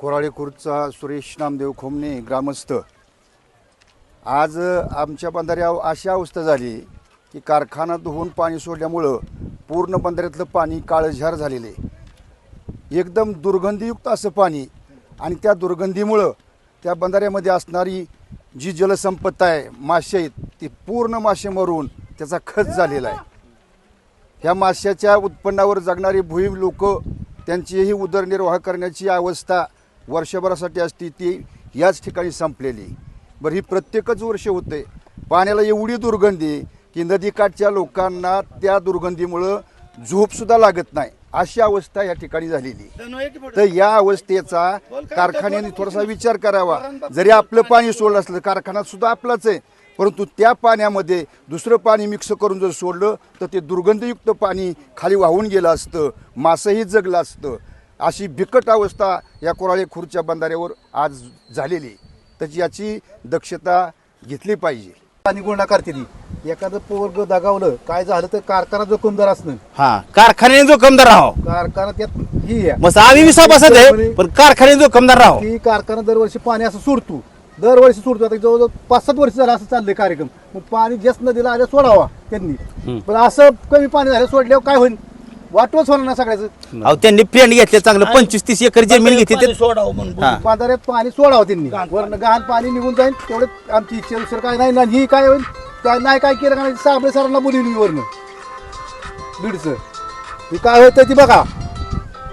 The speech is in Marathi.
कोराळे खुर्दचा सुरेश नामदेव खोमणे ग्रामस्थ। आज आमच्या बंधाऱ्यावर अशी अवस्था झाली की कारखाना धुवून पाणी सोडल्यामुळं पूर्ण बंधाऱ्यातलं पाणी काळझार झालेले, एकदम दुर्गंधीयुक्त असं पाणी। आणि त्या दुर्गंधीमुळं त्या बंधाऱ्यामध्ये असणारी जी जलसंपत्ती आहे, मासे आहेत, ती पूर्ण मासे मरून त्याचा खच झालेला आहे। ह्या माशाच्या उत्पन्नावर जगणारी भुईम लोक, त्यांचीही उदरनिर्वाह करण्याची अवस्था वर्षभरासाठी असती ती याच ठिकाणी संपलेली। बरं, ही प्रत्येकच वर्ष होते। पाण्याला एवढी दुर्गंधी की नदीकाठच्या लोकांना त्या दुर्गंधीमुळं झोपसुद्धा लागत नाही, अशी अवस्था या ठिकाणी झालेली। तर या अवस्थेचा कारखान्याने थोडासा विचार करावा। जरी आपलं पाणी सोडलं असलं, कारखाना सुद्धा आपलाच आहे, परंतु त्या पाण्यामध्ये दुसरं पाणी मिक्स करून जर सोडलं तर ते दुर्गंधयुक्त पाणी खाली वाहून गेलं असतं, मासंही जगलं असतं। अशी बिकट अवस्था या कोराळे खुर्दच्या बंधाऱ्यावर आज झालेली। तर याची दक्षता घेतली पाहिजे। पाणी गुन्हा करते ती, एखादं पोरग दगावलं काय झालं तर कारखाना जोखमदार असणं, कारखान्याने जोखमदार राहो। कारखाना त्यात ही आहे, मग आम्ही विश्वासात आहे, पण कारखान्याने जोखमदार राहो। की कारखाना दरवर्षी पाणी असं सोडतो, दरवर्षी सोडतो। आता जवळजवळ 5-7 वर्ष झालं असं चाललंय कार्यक्रम। मग पाणी जास्त नदीला आल्या सोडावा त्यांनी, पण असं कमी पाणी झालं सोडल्यावर काय होईल, वाटवच होणार ना सगळ्याचं। अहो त्यांनी प्लॅन घेतले चांगलं, 25-30 एकर जमीन घेतली ते बांधाऱ्यात पाणी सोडावं त्यांनी, वरनं गहाण पाणी निघून जाईल तेवढं आमची इच्छा। दुसरं काय नाही ना, ही काय होईल काय नाही, काय केलं का नाही साबळे सरांना बोलवली वरनं बीडचं, ही काय होतं ती बघा।